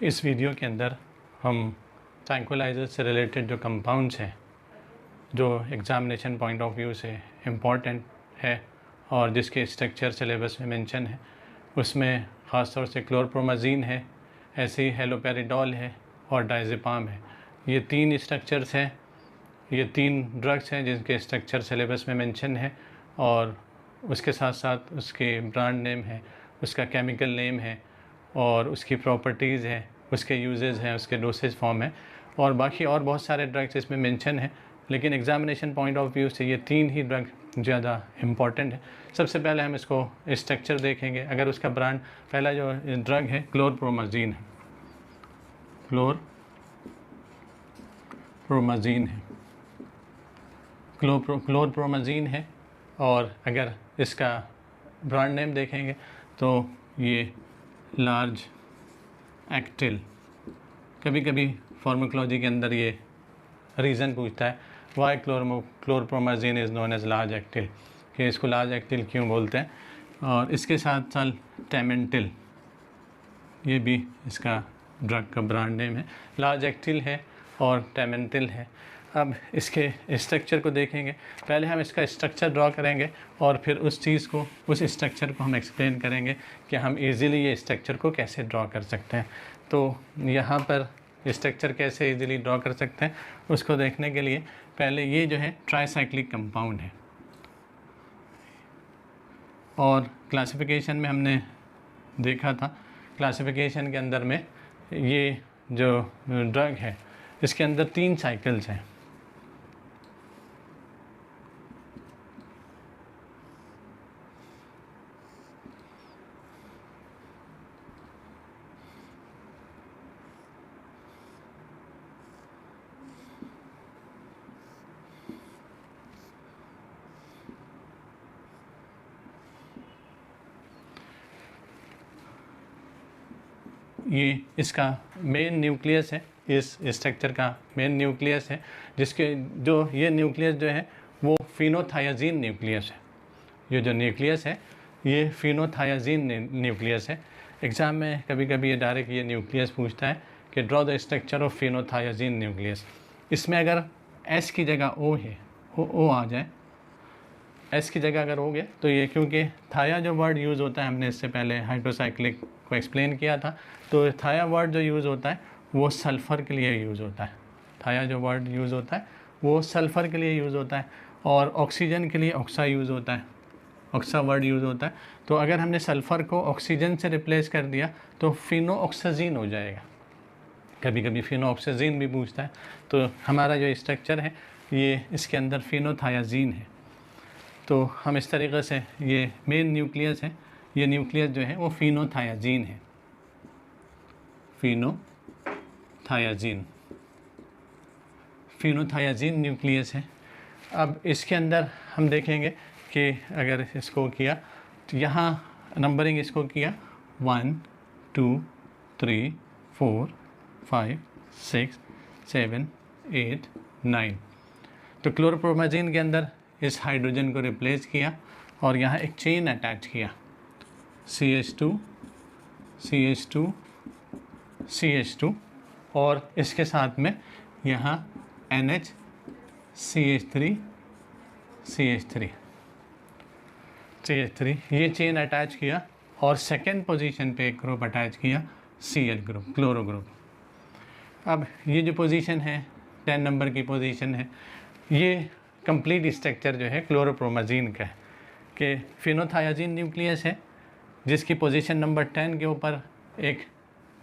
इस वीडियो के अंदर हम ट्रैंक्विलाइजर से रिलेटेड जो कंपाउंड्स हैं जो एग्ज़ामिनेशन पॉइंट ऑफ व्यू से इम्पॉर्टेंट है और जिसके स्ट्रक्चर सिलेबस में मेंशन है, उसमें ख़ास तौर से क्लोरप्रोमाज़ीन है, ऐसे ही हेलोपेरिडोल है और डायज़ेपाम है। ये तीन स्ट्रक्चर्स हैं, ये तीन ड्रग्स हैं जिनके स्ट्रक्चर सिलेबस में मेंशन है और उसके साथ साथ उसके ब्रांड नेम है, उसका केमिकल नेम है और उसकी प्रॉपर्टीज़ हैं, उसके यूजेस हैं, उसके डोसेज फॉर्म है और बाकी और बहुत सारे ड्रग्स इसमें मेंशन है। लेकिन एग्ज़ामिनेशन पॉइंट ऑफ व्यू से ये तीन ही ड्रग ज़्यादा इम्पॉर्टेंट है। सबसे पहले हम इसको स्ट्रक्चर देखेंगे। अगर उसका ब्रांड पहला जो ड्रग है क्लोरप्रोमाज़ीन है, क्लोरप्रोमाज़ीन है और अगर इसका ब्रांड नेम देखेंगे तो ये लार्ज एक्टिल। कभी कभी फार्माकोलॉजी के अंदर ये रीज़न पूछता है why chlorpromazine is known as लार्ज एक्टिल, कि इसको लार्ज एक्टिल क्यों बोलते हैं। और इसके साथ साथ टेमेंटिल, ये भी इसका ड्रग का ब्रांड नेम है। लार्ज एक्टिल है और टेमेंटिल है। अब इसके स्ट्रक्चर को देखेंगे। पहले हम इसका स्ट्रक्चर ड्रॉ करेंगे और फिर उस स्ट्रक्चर को हम एक्सप्लेन करेंगे कि हम इजीली ये स्ट्रक्चर को कैसे ड्रॉ कर सकते हैं। तो यहाँ पर स्ट्रक्चर कैसे इजीली ड्रॉ कर सकते हैं उसको देखने के लिए पहले ये जो है ट्राईसाइक्लिक कंपाउंड है और क्लासिफिकेशन में हमने देखा था, क्लासिफिकेशन के अंदर में ये जो ड्रग है इसके अंदर 3 साइकिल्स हैं। ये इसका मेन न्यूक्लियस है, इस स्ट्रक्चर का मेन न्यूक्लियस है, जिसके जो ये न्यूक्लियस जो है वो फिनोथायाजीन न्यूक्लियस है। ये जो न्यूक्लियस है ये फिनोथायाजीन न्यूक्लियस है। एग्ज़ाम में कभी कभी ये डायरेक्ट ये न्यूक्लियस पूछता है कि draw the structure of phenothiazine nucleus. इसमें अगर एस की जगह ओ है, ओ आ जाए, एस की जगह अगर हो गया तो ये, क्योंकि थाया जो वर्ड यूज़ होता है हमने इससे पहले हाइड्रोसाइक्लिक को एक्सप्लेन किया था, तो थाया वर्ड जो यूज़ होता है वो सल्फ़र के लिए यूज़ होता है। थाया जो वर्ड यूज़ होता है वो सल्फ़र के लिए यूज़ होता है और ऑक्सीजन के लिए ऑक्सा यूज़ होता है, ऑक्सा वर्ड यूज़ होता है। तो अगर हमने सल्फ़र को ऑक्सीजन से रिप्लेस कर दिया तो फिनोऑक्सीजन हो जाएगा। कभी कभी फिनोऑक्सीजन भी पूछता है। तो हमारा जो स्ट्रक्चर है ये इसके अंदर फिनोथायाजीन है। तो हम इस तरीक़े से, ये मेन न्यूक्लियस है, ये न्यूक्लियस जो है वो फिनोथायाजीन है, फिनोथायाजीन न्यूक्लियस है। अब इसके अंदर हम देखेंगे कि अगर इसको किया तो यहाँ नंबरिंग इसको किया 1 2 3 4 5 6 7 8 9। तो क्लोरप्रोमाज़ीन के अंदर इस हाइड्रोजन को रिप्लेस किया और यहाँ एक चेन अटैच किया, CH2 CH2 CH2 और इसके साथ में यहाँ NH CH3 CH3 CH3, ये चेन अटैच किया और सेकेंड पोजीशन पे एक ग्रुप अटैच किया, Cl ग्रुप, क्लोरो ग्रुप। अब ये जो पोजीशन है 10 नंबर की पोजीशन है, ये कंप्लीट स्ट्रक्चर जो है क्लोरोप्रोमाज़ीन का है कि फिनोथायाजीन न्यूक्लियस है जिसकी पोजीशन नंबर 10 के ऊपर एक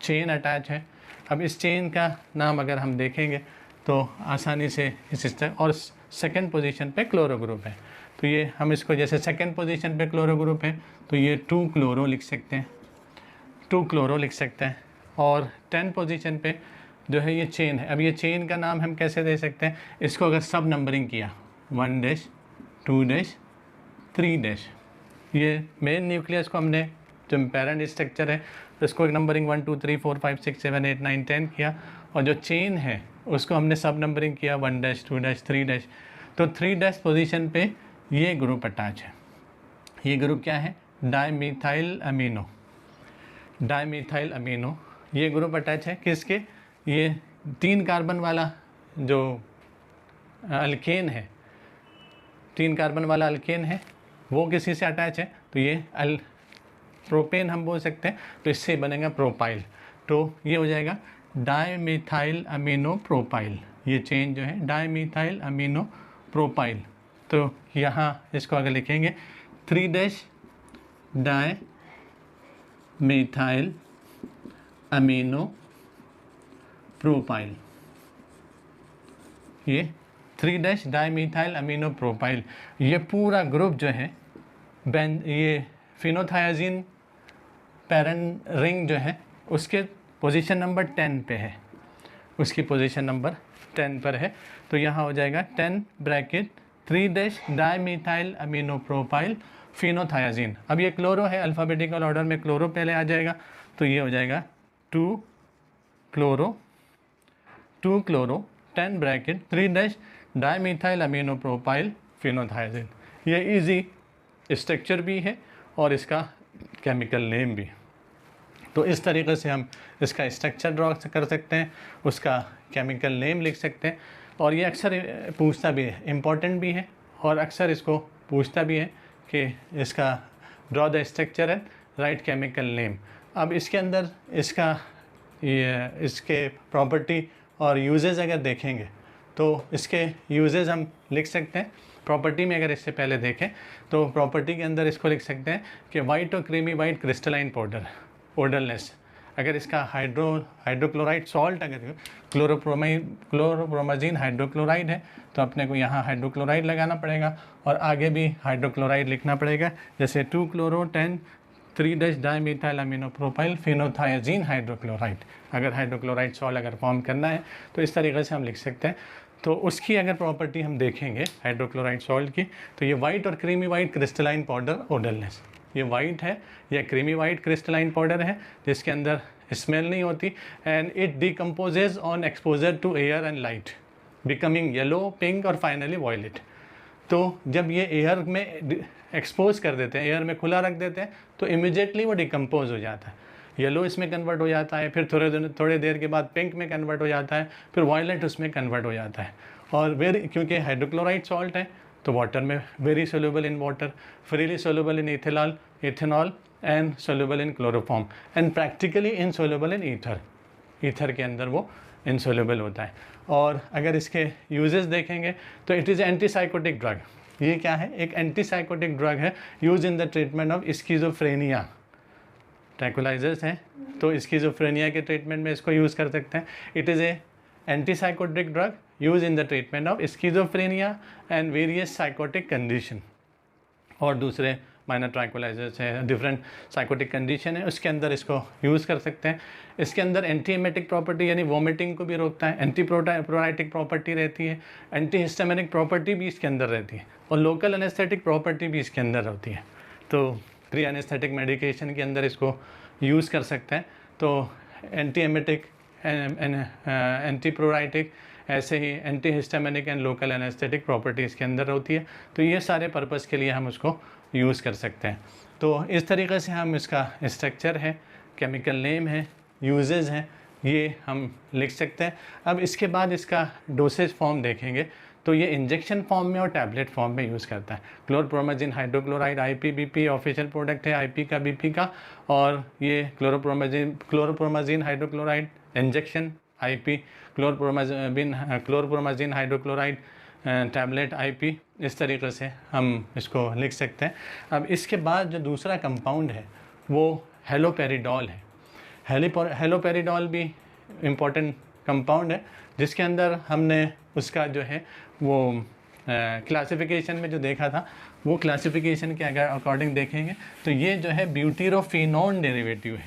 चेन अटैच है। अब इस चेन का नाम अगर हम देखेंगे तो आसानी से इस स्ट्रक्चर, और सेकंड पोजीशन पे क्लोरो ग्रुप है। तो ये हम इसको, जैसे सेकंड पोजीशन पे क्लोरो ग्रुप है तो ये 2 क्लोरो लिख सकते हैं, 2 क्लोरो लिख सकते हैं। और 10 पोजीशन पे जो है ये चेन है। अब ये चेन का नाम हम कैसे दे सकते हैं, इसको अगर सब नंबरिंग किया 1 2 3 ये मेन न्यूक्लियस को हमने जो पेरेंट स्ट्रक्चर है उसको एक नंबरिंग 1 2 3 4 5 6 7 8 9 10 किया और जो चेन है उसको हमने सब नंबरिंग किया 1 2 3 तो 3 पोजीशन पे ये ग्रुप अटैच है। ये ग्रुप क्या है, डाईमिथाइल अमीनो। ये ग्रुप अटैच है किसके, ये 3 कार्बन वाला जो अल्केन है, 3 कार्बन वाला अल्केन है, वो किसी से अटैच है, तो ये प्रोपेन हम बोल सकते हैं, तो इससे बनेगा प्रोपाइल। तो ये हो जाएगा डाईमिथाइल अमीनो प्रोपाइल, ये चेन जो है डाईमिथाइल अमीनो प्रोपाइल। तो यहाँ इसको अगर लिखेंगे 3 डाई मिथाइल अमीनो प्रोपाइल, ये 3 डाईमिथाइल अमीनो प्रोपाइल, ये पूरा ग्रुप जो है ये फिनोथायाजीन पैरेंट रिंग जो है उसके पोजीशन नंबर 10 पे है, उसकी पोजीशन नंबर 10 पर है। तो यहाँ हो जाएगा 10 ब्रैकेट 3 डाईमिथाइल अमीनो प्रोपाइल फिनोथायाजीन। अब ये क्लोरो है, अल्फ़ाबेटिकल ऑर्डर में क्लोरो पहले आ जाएगा, तो ये हो जाएगा 2 chloro 10 bracket 3 dimethyl amino propyl phenothiazine. ये इजी स्ट्रक्चर भी है और इसका केमिकल नेम भी। तो इस तरीके से हम इसका स्ट्रक्चर ड्रॉ कर सकते हैं, उसका केमिकल नेम लिख सकते हैं, और ये अक्सर पूछता भी है, इम्पॉर्टेंट भी है, और अक्सर इसको पूछता भी है कि इसका draw the structure and right chemical name. अब इसके अंदर इसके प्रॉपर्टी और यूजेस अगर देखेंगे तो इसके यूजेस हम लिख सकते हैं। प्रॉपर्टी में अगर इससे पहले देखें तो प्रॉपर्टी के अंदर इसको लिख सकते हैं कि वाइट और creamy white crystalline powder odourless. अगर इसका हाइड्रोक्लोराइड सॉल्ट अगर क्लोरोप्रोमाजीन हाइड्रोक्लोराइड है तो अपने को यहाँ हाइड्रोक्लोराइड लगाना पड़ेगा और आगे भी हाइड्रोक्लोराइड लिखना पड़ेगा, जैसे 2 chloro 10 3 dimethyl amino propyl phenothiazine hydrochloride. अगर हाइड्रोक्लोराइड सॉल्ट अगर फॉर्म करना है तो इस तरीके से हम लिख सकते हैं। तो उसकी अगर प्रॉपर्टी हम देखेंगे हाइड्रोक्लोराइड सॉल्ट की, तो ये वाइट और creamy white crystalline powder odourless, ये वाइट है या क्रीमी वाइट क्रिस्टलाइन पाउडर है जिसके अंदर स्मेल नहीं होती, and it decomposes on exposure to air and light becoming yellow, pink और फाइनली वॉयलेट। तो जब ये एयर में एक्सपोज कर देते हैं, एयर में खुला रख देते हैं, तो इमिजिएटली वो डिकम्पोज हो जाता है, येलो इसमें कन्वर्ट हो जाता है, फिर थोड़े देर के बाद पिंक में कन्वर्ट हो जाता है, फिर वॉयलेट उसमें कन्वर्ट हो जाता है। और क्योंकि हाइड्रोक्लोराइड सॉल्ट है तो वाटर में very soluble in water, freely soluble in ethanol and soluble in chloroform and practically insoluble in ether के अंदर वो इनसोल्यूबल होता है। और अगर इसके यूजेस देखेंगे तो इट इज़ एंटीसाइकोटिक ड्रग। ये क्या है, एक एंटीसाइकोटिक ड्रग है use in the treatment of schizophrenia. Tranquillisers हैं तो स्किज़ोफ्रेनिया के ट्रीटमेंट में इसको यूज़ कर सकते हैं। It is A antipsychotic drug use in the treatment of schizophrenia and various psychotic condition. और दूसरे माइनर ट्रैंक्विलाइजर्स हैं, डिफरेंट साइकोटिक कंडीशन है, उसके अंदर इसको यूज़ कर सकते हैं। इसके अंदर एंटी एमेटिक प्रॉपर्टी यानी वोमिटिंग को भी रोकता है, एंटी प्रोराइटिक प्रॉपर्टी रहती है, एंटी हिस्टामिनिक प्रॉपर्टी भी इसके अंदर रहती है, और लोकल एनेस्थेटिक प्रॉपर्टी भी इसके अंदर होती है। तो प्री एनेस्थेटिक मेडिकेशन के अंदर इसको यूज़ कर सकते हैं। तो एंटी एमेटिक, एंटी प्रोराइटिक, ऐसे ही anti histaminic and local anaesthetic property इसके अंदर होती है। तो ये सारे पर्पज़ के लिए हम उसको यूज़ कर सकते हैं। तो इस तरीके से हम इसका स्ट्रक्चर है, केमिकल नेम है, यूजेस हैं, ये हम लिख सकते हैं। अब इसके बाद इसका डोसेज फॉर्म देखेंगे तो ये इंजेक्शन फॉर्म में और टैबलेट फॉर्म में यूज़ करता है। Chlorpromazine hydrochloride IPBP official product है IP का BP का, और ये chlorpromazine hydrochloride injection IP, chlorpromazine hydrochloride tablet IP, इस तरीके से हम इसको लिख सकते हैं। अब इसके बाद जो दूसरा कंपाउंड है वो हेलोपेरिडॉल है। हेलोपेरिडॉल भी इम्पॉर्टेंट कंपाउंड है जिसके अंदर हमने उसका जो है वो क्लासिफिकेशन में जो देखा था, वो क्लासिफिकेशन के अगर अकॉर्डिंग देखेंगे तो ये जो है ब्यूटीरोफिनोन डेरिवेटिव है।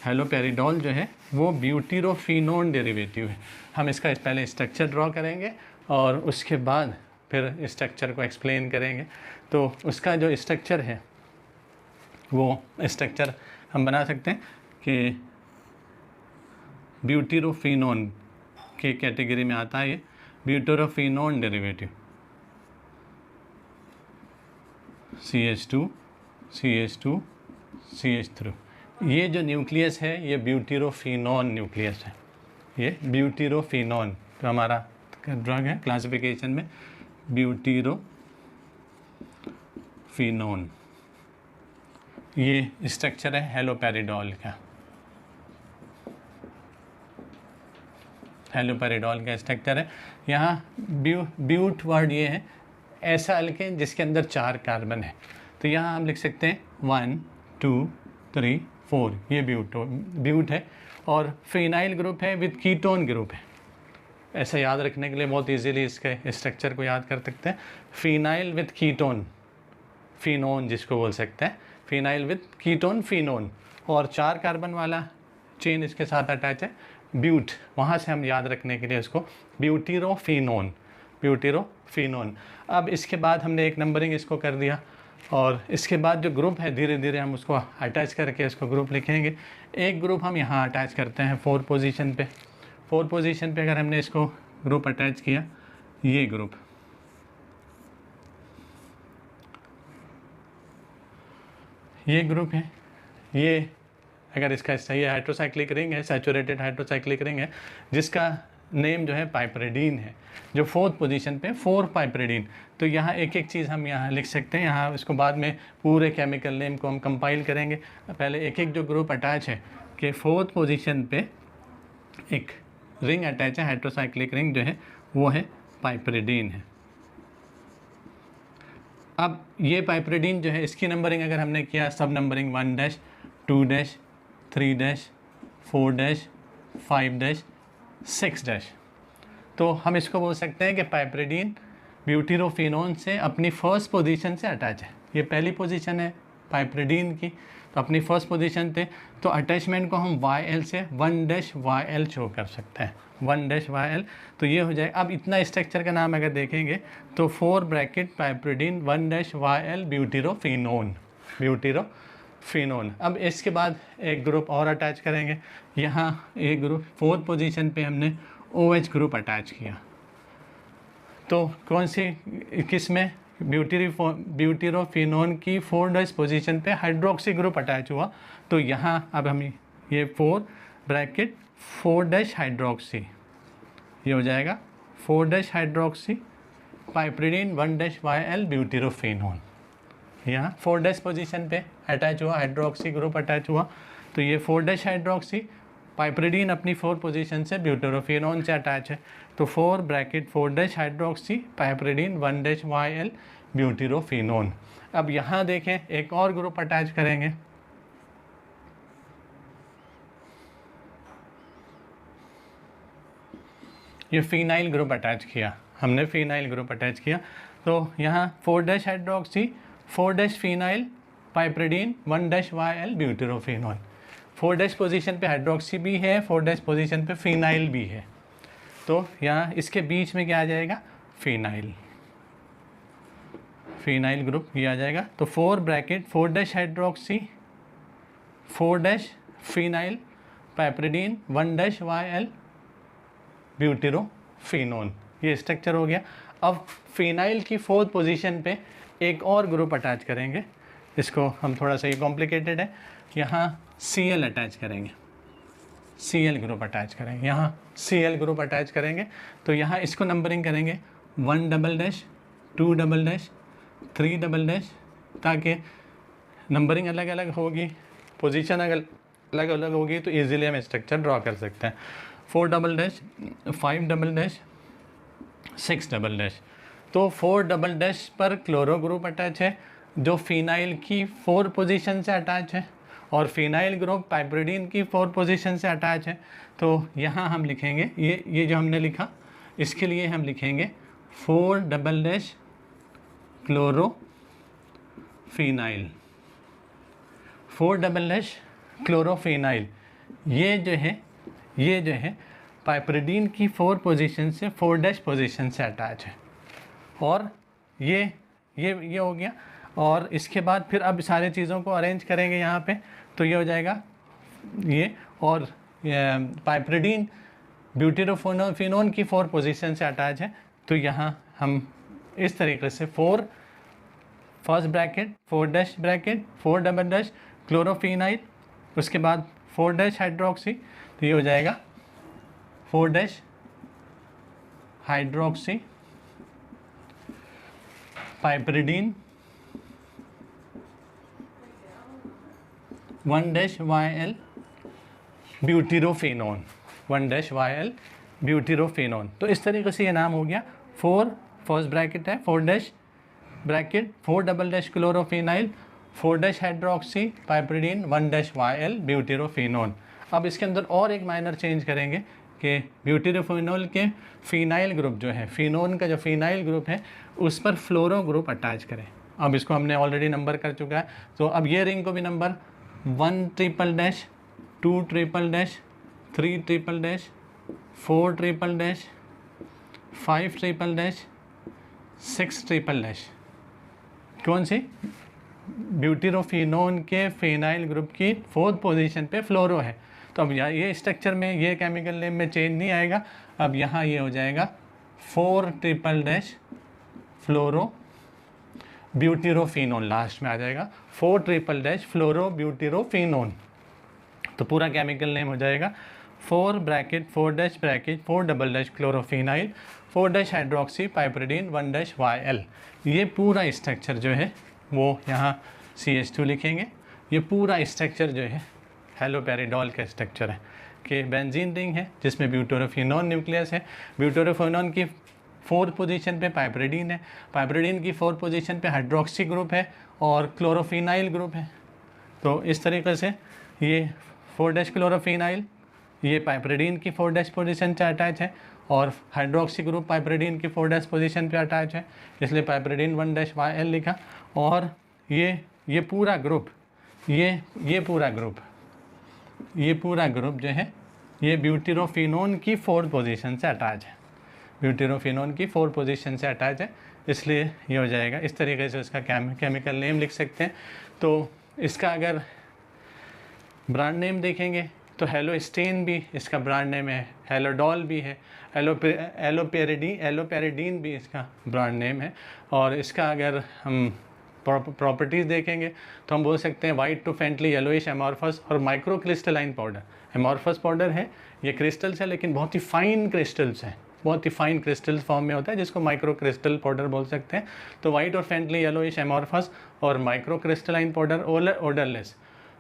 हेलोपेरिडॉल जो है वो ब्यूटीरोफिनोन डेरिवेटिव है। हम इसका पहले स्ट्रक्चर ड्रॉ करेंगे और उसके बाद फिर स्ट्रक्चर को एक्सप्लेन करेंगे। तो उसका जो स्ट्रक्चर है वो स्ट्रक्चर हम बना सकते हैं कि ब्यूटीरोफिनोन की कैटेगरी में आता है ये ब्यूटीरोफिनोन डेरिवेटिव, CH2 CH3। ये जो न्यूक्लियस है ये ब्यूटीरोफिनोन न्यूक्लियस है, ये ब्यूटीरोफिनोन जो हमारा ड्रग है क्लासिफिकेशन में, ब्यूटीरोफिनोन। ये स्ट्रक्चर है हेलोपेरिडोल का, हेलोपेरिडोल का स्ट्रक्चर है। यहाँ ब्यूट वर्ड ये है ऐसा अल्केन जिसके अंदर 4 कार्बन है, तो यहाँ हम लिख सकते हैं 1 2 3 4, ये ब्यूट है। और फिनाइल ग्रुप है विद कीटोन ग्रुप है, ऐसा याद रखने के लिए बहुत इजीली इसके स्ट्रक्चर को याद कर सकते हैं। फिनाइल विद कीटोन, फिनोन जिसको बोल सकते हैं, फिनाइल विद कीटोन फिनोन, और 4 कार्बन वाला चेन इसके साथ अटैच है ब्यूट, वहाँ से हम याद रखने के लिए इसको ब्यूटीरोफिनोन, ब्यूटीरोफिनोन। अब इसके बाद हमने एक नंबरिंग इसको कर दिया, और इसके बाद जो ग्रुप है धीरे धीरे हम उसको अटैच करके इसको ग्रुप लिखेंगे। एक ग्रुप हम यहाँ अटैच करते हैं 4 पोजीशन पे, 4 पोजीशन पे अगर हमने इसको ग्रुप अटैच किया, ये ग्रुप, ये ग्रुप है, ये अगर इसका सही हाइड्रोसाइक्लिक रिंग है, सैचुरेटेड हाइड्रोसाइक्लिक रिंग है, जिसका नेम जो है पाइपरिडीन है, जो 4th पोजीशन पे 4 पाइपरिडीन। तो यहाँ एक एक चीज़ हम यहाँ लिख सकते हैं, यहाँ इसको बाद में पूरे केमिकल नेम को हम कंपाइल करेंगे। पहले एक एक जो ग्रुप अटैच है कि 4th पोजीशन पे एक रिंग अटैच है, हाइड्रोसाइक्लिक रिंग जो है वो है पाइपरिडीन है। अब ये पाइपरिडीन जो है इसकी नंबरिंग अगर हमने किया, सब नंबरिंग 1 2 3 4 5 6 तो हम इसको बोल सकते हैं कि पाइपरिडीन ब्यूटीरोफिनोन से अपनी फर्स्ट पोजीशन से अटैच है। ये पहली पोजीशन है पाइपरिडीन की, तो अपनी फर्स्ट पोजीशन थे, तो अटैचमेंट को हम YL से 1 YL शो कर सकते हैं, 1 YL। तो ये हो जाए। अब इतना स्ट्रक्चर का नाम अगर देखेंगे तो 4 ब्रैकेट पाइपरिडीन 1 YL ब्यूटीरोफिनोन, ब्यूटीरोफिनोन। अब इसके बाद एक ग्रुप और अटैच करेंगे, यहाँ एक ग्रुप 4th पोजीशन पे हमने OH ग्रुप अटैच किया। तो कौन सी किस में, ब्यूटीरोफिनोन की 4 पोजीशन पे हाइड्रोक्सी ग्रुप अटैच हुआ। तो यहाँ अब हम ये 4 ब्रैकेट 4 हाइड्रोक्सी, ये हो जाएगा 4 हाइड्रोक्सी पाइपरिडीन 1 YL ब्यूटीरोफिनोन। यहाँ 4 पोजीशन पे अटैच हुआ, हाइड्रोक्सी ग्रुप अटैच हुआ, तो ये 4 हाइड्रोक्सी पाइपरिडीन अपनी 4 पोजीशन से ब्यूटीरोफिनोन से अटैच है। तो 4 ब्रैकेट 4 हाइड्रोक्सी पाइपरिडीन 1 YL ब्यूटीरोफिनोन। अब यहाँ देखें एक और ग्रुप अटैच करेंगे, ये फिनाइल ग्रुप अटैच किया हमने, फिनाइल ग्रुप अटैच किया। तो यहाँ 4 हाइड्रोक्सी 4 फिनाइल पाइपरिडीन 1 YL ब्यूटीरोफिनोन। 4 पोजीशन पे हाइड्रोक्सी भी है, 4 पोजीशन पे फिनाइल भी है, तो यहाँ इसके बीच में क्या आ जाएगा, फिनाइल, फिनाइल ग्रुप ये आ जाएगा। तो 4 ब्रैकेट 4 हाइड्रोक्सी 4 फिनाइल पाइपरिडीन 1 YL ब्यूटीरोफिनोन, ये स्ट्रक्चर हो गया। अब फिनाइल की 4th पोजीशन पे एक और ग्रुप अटैच करेंगे, इसको हम थोड़ा सा ये कॉम्प्लिकेटेड है, यहाँ Cl अटैच करेंगे, Cl ग्रुप अटैच करेंगे, यहाँ Cl ग्रुप अटैच करेंगे। तो यहाँ इसको नंबरिंग करेंगे 1 2 3 ताकि नंबरिंग अलग अलग होगी, पोजीशन अलग अलग होगी, तो इजीली हम स्ट्रक्चर ड्रॉ कर सकते हैं। 4 5 6 तो 4 पर क्लोरो ग्रुप अटैच है जो फिनाइल की 4 पोजीशन से अटैच है, और फिनाइल ग्रुप पाइपरिडीन की 4 पोजीशन से अटैच है। तो यहाँ हम लिखेंगे ये जो हमने लिखा, इसके लिए हम लिखेंगे 4 क्लोरो फिनाइल, 4 क्लोरोफिनाइल। ये जो है पाइपरिडीन की 4 पोजीशन से 4 पोजीशन से अटैच है, और ये हो गया। और इसके बाद फिर अब सारे चीज़ों को अरेंज करेंगे यहाँ पे, तो ये हो जाएगा ये, और पाइपरिडीन ब्यूटीरोफिनोन की 4 पोजीशन से अटैच है। तो यहाँ हम इस तरीके से 4 फर्स्ट ब्रैकेट 4 ब्रैकेट 4 क्लोरोफिनाइल उसके बाद 4' हाइड्रोक्सी, तो ये हो जाएगा 4' हाइड्रोक्सी पाइपरिडीन 1' ब्यूटीरोफेनोन, 1' ब्यूटीरोफेनोन। तो इस तरीके से ये नाम हो गया। 4 फर्स्ट ब्रैकेट है, 4' ब्रैकेट 4" क्लोरोफेनाइल 4' हाइड्रोक्सी पाइपरिडीन 1' ब्यूटीरोफेनोन। अब इसके अंदर और एक माइनर चेंज करेंगे कि ब्यूटीरोफेनोल के फिनाइल ग्रुप जो है, फिनोन का जो फिनाइल ग्रुप है उस पर फ्लोरो ग्रुप अटैच करें। अब इसको हमने ऑलरेडी नंबर कर चुका है, तो अब ये रिंग को भी number 1 triple dash 2 triple dash 3 triple dash 4 triple dash 5 triple dash 6 triple dash, कौन सी? ब्यूटीरोफिनोन के फिनाइल ग्रुप की 4th पोजीशन पे फ्लोरो है। तो अब ये स्ट्रक्चर में ये केमिकल नेम में चेंज नहीं आएगा। अब यहाँ ये हो जाएगा 4 ट्रिपल डैश फ्लोरो ब्यूटीरोफिनोन, लास्ट में आ जाएगा 4 ट्रिपल डैश फ्लोरो ब्यूटीरोफिनोन। तो पूरा केमिकल नेम हो जाएगा 4 ब्रैकेट 4' ब्रैकेट 4" क्लोरोफिनाइल 4' हाइड्रोक्सी पाइपरिडीन 1' ये पूरा स्ट्रक्चर जो है वो यहाँ CH2 लिखेंगे। ये पूरा स्ट्रक्चर जो है हेलोपेरिडॉल का स्ट्रक्चर है कि बेंजीन रिंग है जिसमें ब्यूटेरोफिनोन न्यूक्लियस है। ब्यूटेरोफिनोन की 4th पोजीशन पे पाइपरिडीन है, पाइपरिडीन की 4th पोजीशन पे हाइड्रोक्सी ग्रुप है और क्लोरोफिनाइल ग्रुप है। तो इस तरीके से ये 4' क्लोरोफिनाइल ये पाइपरिडीन की 4' पोजीशन पे अटैच है और हाइड्रोक्सी ग्रुप पाइपरिडीन की 4' पोजीशन पे अटैच है, इसलिए पाइपरिडीन 1' लिखा। और ये पूरा ग्रुप ये पूरा ग्रुप जो है ये ब्यूटीरोफिनोन की 4th पोजीशन से अटैच है, ब्यूटीरोफिनोन की 4th पोजीशन से अटैच है, इसलिए ये हो जाएगा। इस तरीके से इसका केमिकल नेम लिख सकते हैं। तो इसका अगर ब्रांड नेम देखेंगे तो हेलोस्टेन भी इसका ब्रांड नेम है, हेलोडॉल भी है, एलोपेरिडीन भी इसका ब्रांड नेम है। और इसका अगर हम प्रॉपर्टीज़ देखेंगे तो हम बोल सकते हैं white to faintly yellowish amorphous और micro crystalline powder. Amorphous powder है, ये क्रिस्टल्स है लेकिन बहुत ही फाइन क्रिस्टल्स हैं, बहुत ही फाइन क्रिस्टल्स फॉर्म में होता है जिसको माइक्रो क्रिस्टल पाउडर बोल सकते हैं। तो वाइट और फेंटली येलोइश एमॉर्फस और micro crystalline powder odourless,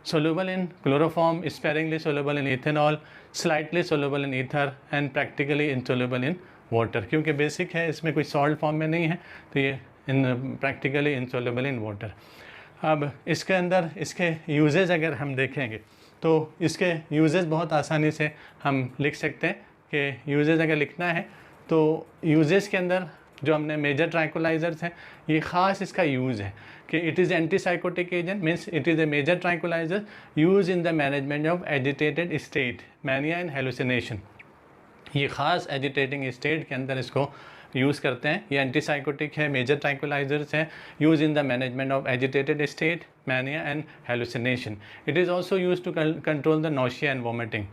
soluble in chloroform, sparingly soluble in ethanol, slightly soluble in ether and practically insoluble in water। क्योंकि बेसिक है, इसमें कोई सॉल्ट फॉर्म में नहीं है, तो ये प्रैक्टिकली इनसोल्युबल इन वाटर। अब इसके अंदर इसके यूजेस अगर हम देखेंगे तो इसके यूजेस बहुत आसानी से हम लिख सकते हैं कि यूजेस अगर लिखना है तो यूजेस के अंदर जो हमने मेजर ट्रैंक्विलाइजर्स हैं, ये ख़ास इसका यूज़ है कि it is antipsychotic agent, means it is a major tranquiliser use in the management of agitated state, mania and hallucination. ये ख़ास एजिटेटिंग स्टेट के अंदर इसको यूज़ करते हैं। ये एंटीसाइकोटिक है, मेजर ट्रैंक्विलाइजर्स हैं, use in the management of agitated state, mania and hallucination. It is also use to control the nausea and vomiting,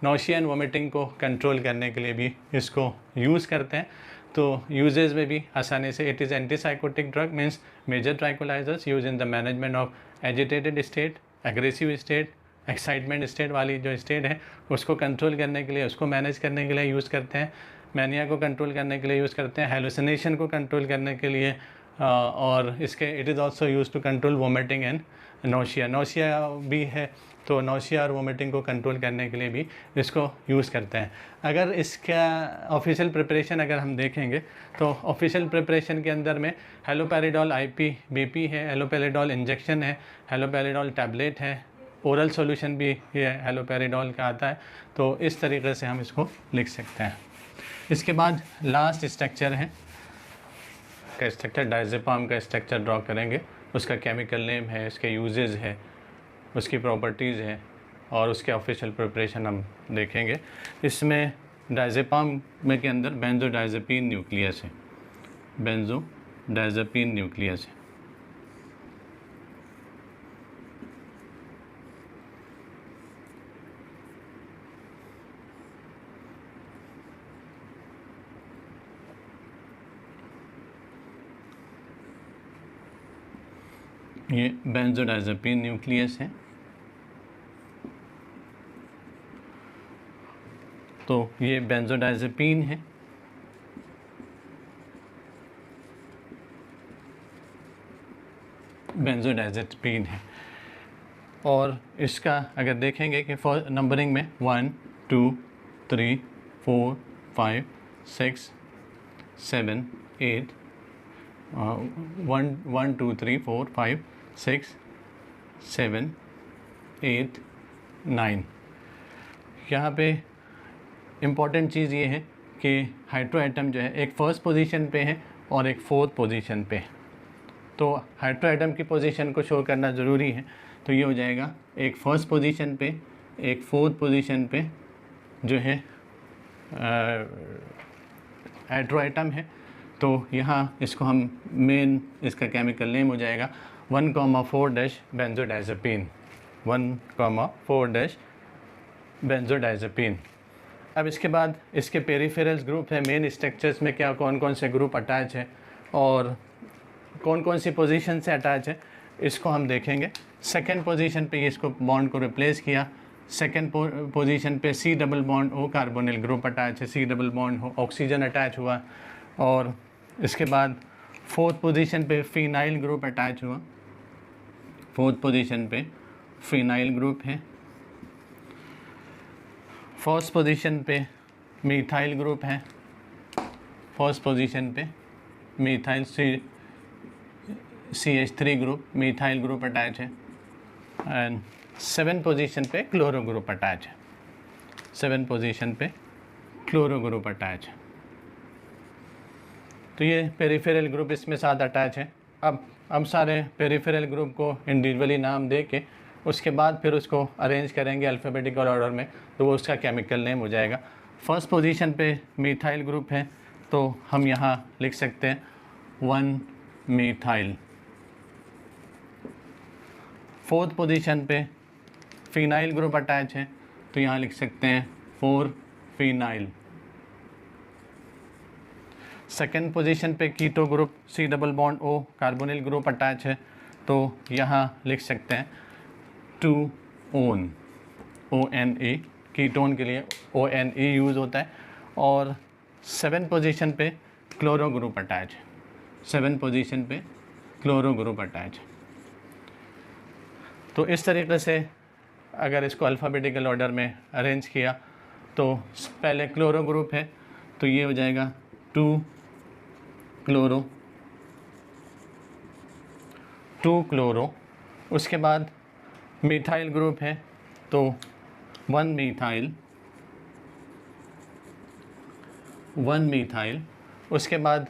nausea and vomiting को कंट्रोल करने के लिए भी इसको यूज़ करते हैं। तो यूजेज में भी आसानी से it is antipsychotic drug, means major tranquilisers use in the management of agitated state, aggressive state, excitement state वाली जो स्टेट है उसको कंट्रोल करने के लिए, उसको मैनेज करने के लिए यूज़ करते हैं, मैनिया को कंट्रोल करने के लिए यूज़ करते हैं, हेलुसिनेशन को कंट्रोल करने के लिए, और इसके it is also use to control vomiting and nausea, nausea भी है तो नोशिया और वोमिटिंग को कंट्रोल करने के लिए भी इसको यूज़ करते हैं। अगर इसका ऑफिशियल प्रिपरेशन अगर हम देखेंगे तो ऑफिशियल प्रिपरेशन के अंदर में हेलोपेरिडॉल IP BP है, हेलोपेरिडॉल इंजेक्शन है, हेलोपेरिडॉल टैबलेट है, ओरल सॉल्यूशन भी ये हेलोपेरिडॉल का आता है। तो इस तरीके से हम इसको लिख सकते हैं। इसके बाद लास्ट स्ट्रक्चर है का स्ट्रक्चर, डायज़ेपाम का स्ट्रक्चर ड्रॉ करेंगे, उसका केमिकल नेम है, इसके यूजेस है, उसकी प्रॉपर्टीज़ है और उसके ऑफिशियल प्रिपरेशन हम देखेंगे। इसमें डायज़ेपाम में के अंदर बेंजोडायज़ेपीन न्यूक्लियस है, बेंजोडायज़ेपीन न्यूक्लियस है। ये बेंजोडायज़ेपीन न्यूक्लियस है। तो ये बेंजोडाइजेपीन है, बेंजोडाइजेपीन है। और इसका अगर देखेंगे कि नंबरिंग में 1 2 3 4 5 6 7 8 1 2 3 4 5 6 7 8 9। यहाँ पे इम्पॉर्टेंट चीज़ ये है कि हाइड्रो एटम जो है एक फ़र्स्ट पोजीशन पे है और एक फोर्थ पोजीशन पे है। तो हाइड्रो एटम की पोजीशन को शो करना ज़रूरी है। तो ये हो जाएगा एक फर्स्ट पोजीशन पे, एक फोर्थ पोजीशन पे जो है हाइड्रो एटम है। तो यहाँ इसको हम मेन इसका केमिकल नेम हो जाएगा 1,4- बेंजोडाइजेपीन, 1,4- बेंजोडाइजेपीन। अब इसके बाद इसके पेरिफेरल्स ग्रुप है, मेन स्ट्रक्चर्स में क्या कौन कौन से ग्रुप अटैच है और कौन कौन सी पोजीशन से अटैच है, इसको हम देखेंगे। सेकंड पोजीशन पे इसको बॉन्ड को रिप्लेस किया। सेकंड पोजीशन पे C double bond O carbonyl group attach है, C डबल बॉन्ड हो ऑक्सीजन अटैच हुआ। और इसके बाद फोर्थ पोजीशन पे फिनाइल ग्रुप अटैच हुआ, फोर्थ पोजीशन पे फिनाइल ग्रुप है। फर्स्ट पोजीशन पे मिथाइल ग्रुप है, फर्स्ट पोजीशन पे methyl CH3 group, methyl group attach है। एंड 7 पोजीशन पे क्लोरो ग्रुप अटैच है, 7 पोजीशन पे क्लोरो ग्रुप अटैच है। तो ये पेरिफेरल ग्रुप इसमें साथ अटैच है। अब सारे पेरिफेरल ग्रुप को इंडिविजुअली नाम दे के उसके बाद फिर उसको अरेंज करेंगे अल्फ़ाबेटिकल ऑर्डर में, तो वो उसका केमिकल नेम हो जाएगा। फर्स्ट पोजीशन पे मिथाइल ग्रुप है, तो हम यहाँ लिख सकते हैं 1 मिथाइल। फोर्थ पोजीशन पे फिनाइल ग्रुप अटैच है, तो यहाँ लिख सकते हैं 4 फिनाइल। सेकेंड पोजीशन पे keto group C double bond O carbonyl group attach है, तो यहाँ लिख सकते हैं 2 ओन, ONA, कीटोन के लिए ONA यूज़ होता है। और 7 पोजीशन पे क्लोरो ग्रुप अटैच है, 7 पोजीशन पे क्लोरो ग्रुप अटैच है। तो इस तरीके से अगर इसको अल्फ़ाबेटिकल ऑर्डर में अरेंज किया तो पहले क्लोरो ग्रुप है, तो ये हो जाएगा 2 क्लोरो, 2 क्लोरो। उसके बाद मिथाइल ग्रुप है, तो 1 मिथाइल, 1 मिथाइल। उसके बाद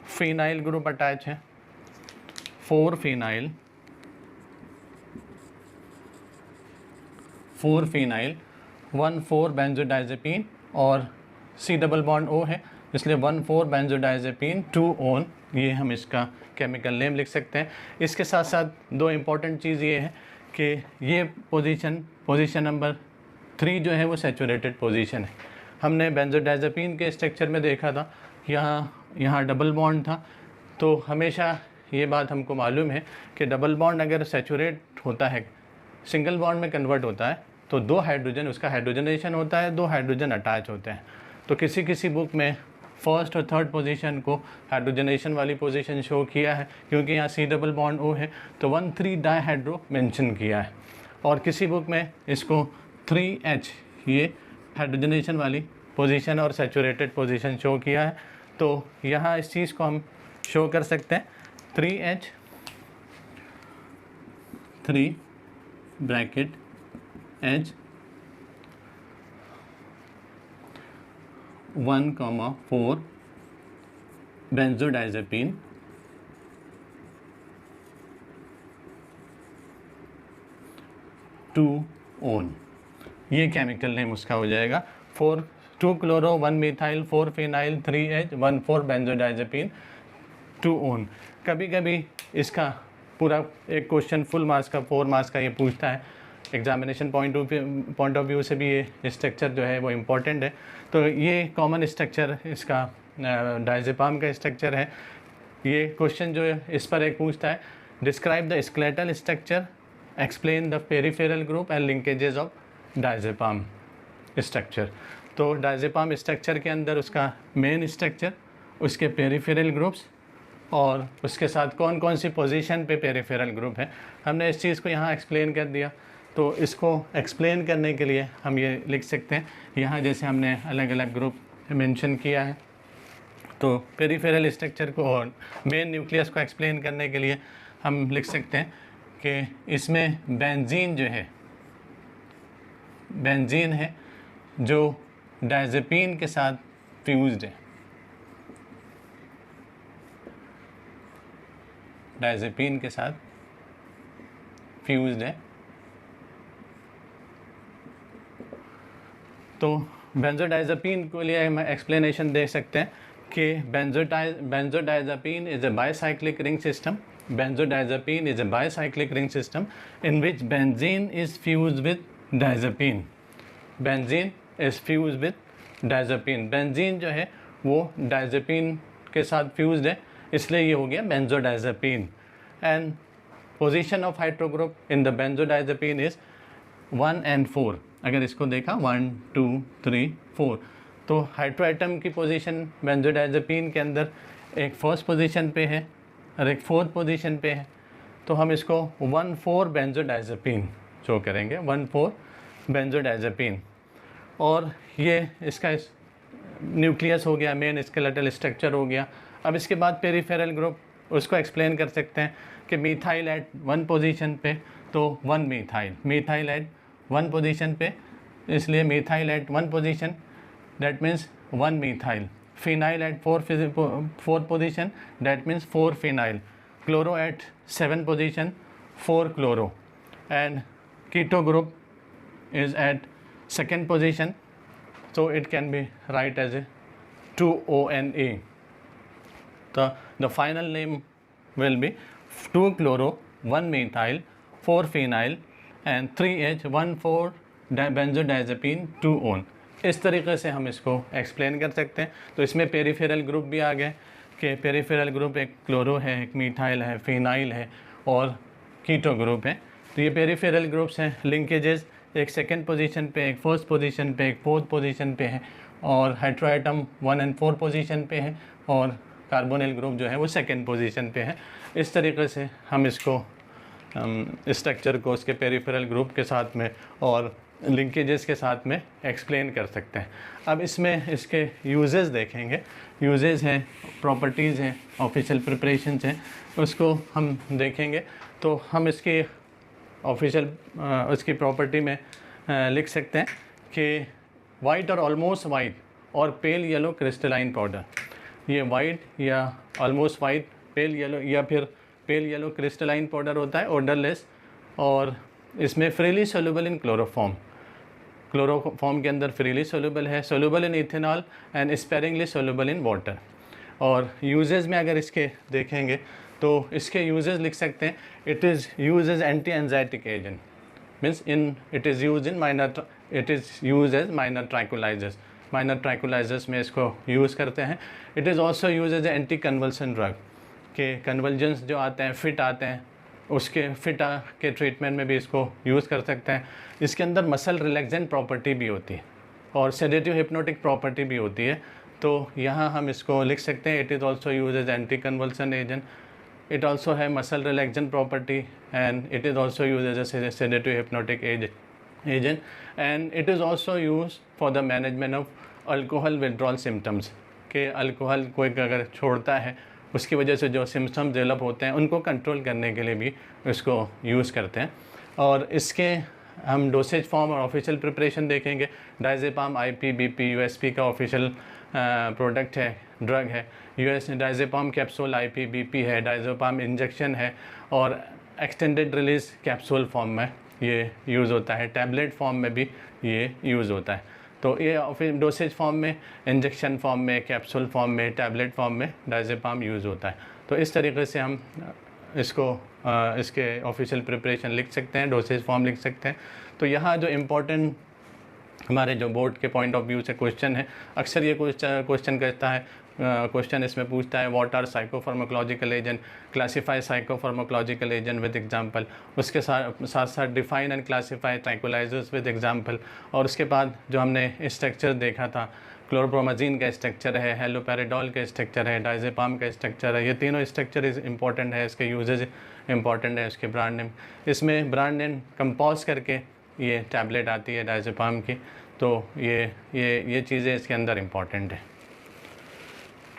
फिनाइल ग्रुप अटैच है, 4 फिनाइल, 4 फिनाइल। 1,4 बेंजोडाइजेपीन और C डबल बॉन्ड O है, इसलिए 1,4 बेंजोडाइजेपीन 2 ओन, ये हम इसका केमिकल नेम लिख सकते हैं। इसके साथ साथ दो इम्पॉर्टेंट चीज़ ये है कि ये पोजीशन नंबर 3 जो है वो सैचुरेटेड पोजीशन है। हमने बेंजोडाइजेपीन के स्ट्रक्चर में देखा था, यहाँ डबल बॉन्ड था, तो हमेशा ये बात हमको मालूम है कि डबल बॉन्ड अगर सैचुरेट होता है, सिंगल बॉन्ड में कन्वर्ट होता है, तो 2 हाइड्रोजन, उसका हाइड्रोजनेशन होता है, 2 हाइड्रोजन अटैच होते हैं। तो किसी बुक में फर्स्ट और थर्ड पोजीशन को हाइड्रोजनेशन वाली पोजीशन शो किया है, क्योंकि यहाँ C डबल बॉन्ड O है, तो 1,3 डाईहाइड्रो मेंशन किया है। और किसी बुक में इसको 3H, ये हाइड्रोजनेशन वाली पोजीशन और सैचुरेटेड पोजीशन शो किया है। तो यहाँ इस चीज़ को हम शो कर सकते हैं 3H, 3 ब्रैकेट H 1,4 बेंजोडाइजेपीन 2 ओन, ये केमिकल नेम उसका हो जाएगा। 2 chloro, 1 methyl, 4 phenyl, 3H, 1,4 बेंजोडाइजेपीन 2 own. कभी कभी इसका पूरा एक क्वेश्चन फुल मार्क्स का 4 मार्क्स का ये पूछता है, एग्जामिनेशन पॉइंट ऑफ व्यू से भी ये स्ट्रक्चर जो है वो इम्पॉर्टेंट है। तो ये कॉमन स्ट्रक्चर इसका डायजेपाम का स्ट्रक्चर है। ये क्वेश्चन जो है इस पर एक पूछता है, describe the skeletal structure, explain the peripheral group and linkages of diazepam structure. तो डायज़ेपाम स्ट्रक्चर के अंदर उसका मेन स्ट्रक्चर, उसके पेरिफेरल ग्रुप्स और उसके साथ कौन कौन सी पोजीशन पे पेरिफेरल ग्रुप है, हमने इस चीज़ को यहाँ एक्सप्लेन कर दिया। तो इसको एक्सप्लेन करने के लिए हम ये लिख सकते हैं, यहाँ जैसे हमने अलग अलग ग्रुप मेंशन किया है, तो पेरिफेरल स्ट्रक्चर को और मेन न्यूक्लियस को एक्सप्लेन करने के लिए हम लिख सकते हैं कि इसमें बेंजीन जो है, बेंजीन है जो डायज़ेपिन के साथ फ्यूज्ड है, डायज़ेपिन के साथ फ्यूज्ड है। तो बेंजोडाइज़ेपिन के लिए हम एक्सप्लेनेशन दे सकते हैं कि benzodiazepine is a bicyclic ring system. Benzodiazepine is a bicyclic ring system in which benzene is fused with diazepine. Benzene is fused with diazepine. Benzene जो है वो diazepine के साथ fused है, इसलिए ये हो गया benzodiazepine. And position of hydro group in the benzodiazepine is 1 and 4. अगर इसको देखा 1 2 3 4, तो हाइड्रोएटम की पोजीशन बेंजोडाइज़ेपिन के अंदर एक फर्स्ट पोजीशन पे है और एक फोर्थ पोजीशन पे है। तो हम इसको 1,4 बेंजोडाइज़ेपिन शो करेंगे, 1,4 बेंजोडाइज़ेपिन। और ये इसका न्यूक्लियस हो गया, मेन स्केलेटल स्ट्रक्चर हो गया। अब इसके बाद पेरिफेरल ग्रुप, उसको एक्सप्लेन कर सकते हैं कि मीथाइल एट 1 पोजीशन पे, तो 1 मीथाइल एट 1 पोजीशन पे, इसलिए methyl at 1 position that means 1 methyl. Phenyl at 4 position, that means 4 phenyl. Chloro at 7 position, 4 chloro. And keto group is at 2nd position, so it can be write as a 2ONA. The final name will be 2 chloro, 1 methyl, 4 phenyl and 3H14 benzodiazepine 2-on. इस तरीके से हम इसको explain कर सकते हैं। तो इसमें पेरिफेरल ग्रुप भी आ गए कि पेरिफेरल ग्रुप एक क्लोरो है, एक मीथाइल है, फिनाइल है और कीटो ग्रुप है। तो ये पेरिफेरल ग्रुप्स हैं। लिंकेजेस एक 2nd पोजीशन पे, एक 1st पोजीशन पे, एक 4th पोजीशन पे है और हाइड्रोएटम 1 and 4 पोजीशन पे है और कार्बोनिल ग्रुप जो है वो 2nd पोजीशन पे है। इस तरीके से हम इसको स्ट्रक्चर को उसके पेरिफेरल ग्रुप के साथ में और लिंकेजेस के साथ में एक्सप्लेन कर सकते हैं। अब इसमें इसके यूजेस देखेंगे, यूजेस हैं, प्रॉपर्टीज़ हैं, ऑफिशियल प्रिपरेशंस हैं, उसको हम देखेंगे। तो हम इसकी ऑफिशियल उसकी प्रॉपर्टी में लिख सकते हैं कि वाइट और ऑलमोस्ट वाइट और पेल येलो क्रिस्टलाइन पाउडर, ये वाइट या ऑलमोस्ट वाइट, पेल येलो या फिर पेल येलो क्रिस्टलाइन पाउडर होता है, ओडरलेस, और इसमें freely soluble in chloroform, chloroform के अंदर फ्रीली सोल्यूबल है, soluble in ethanol and sparingly soluble in water. और यूजेस में अगर इसके देखेंगे तो इसके यूजेस लिख सकते हैं, it is use as anti anxiolytic agent, means in it is use in minor, it is use as minor tranquilizers, minor tranquilizers में इसको यूज़ करते हैं। It is also use as anti convulsion drug, के convulsions जो आते हैं, fit आते हैं, उसके फिट के ट्रीटमेंट में भी इसको यूज़ कर सकते हैं। इसके अंदर मसल रिलैक्सेंट प्रॉपर्टी भी होती है और सेडेटिव हिप्नोटिक प्रॉपर्टी भी होती है। तो यहाँ हम इसको लिख सकते हैं, it is also use as anti convulsion agent, it also है muscle relaxant property and it is also use as a sedative hypnotic agent and it is also use for the management of alcohol withdrawal symptoms, के alcohol कोई अगर छोड़ता है उसकी वजह से जो सिम्टम्स डेवलप होते हैं उनको कंट्रोल करने के लिए भी इसको यूज़ करते हैं। और इसके हम डोसेज फॉर्म और ऑफिशियल प्रिपरेशन देखेंगे। डायज़ेपाम IPBP USP का ऑफिशियल प्रोडक्ट है, ड्रग है। डायज़ेपाम कैप्सूल IPBP है, डायज़ेपाम इंजेक्शन है और एक्सटेंडेड रिलीज़ कैप्सूल फॉर्म में ये यूज़ होता है, टैबलेट फॉर्म में भी ये यूज़ होता है। तो ये डोसेज फॉर्म में, इंजेक्शन फॉर्म में, कैप्सूल फॉर्म में, टैबलेट फॉर्म में डायज़ेपाम यूज़ होता है। तो इस तरीके से हम इसको इसके ऑफिशियल प्रिपरेशन लिख सकते हैं, डोसेज फॉर्म लिख सकते हैं। तो यहाँ जो इम्पोर्टेंट हमारे जो बोर्ड के पॉइंट ऑफ व्यू से क्वेश्चन है, अक्सर ये क्वेश्चन कहता है क्वेश्चन इसमें पूछता है what are psychopharmacological agent, classify psychopharmacological agent with example, उसके साथ साथ define and classify tranquilisers with example. और उसके बाद जो हमने स्ट्रक्चर देखा था, क्लोरोप्रोमाजीन का स्ट्रक्चर है, हेलोपेरिडोल का स्ट्रक्चर है, डायजेपाम का स्ट्रक्चर है, ये तीनों स्ट्रक्चर इंपॉर्टेंट है, इसके यूजेज इंपॉर्टेंट है, इसके ब्रांड नेम, इसमें ब्रांड नेम कंपोज करके ये टैबलेट आती है डायजेपाम की। तो ये चीज़ें इसके अंदर इंपॉर्टेंट है।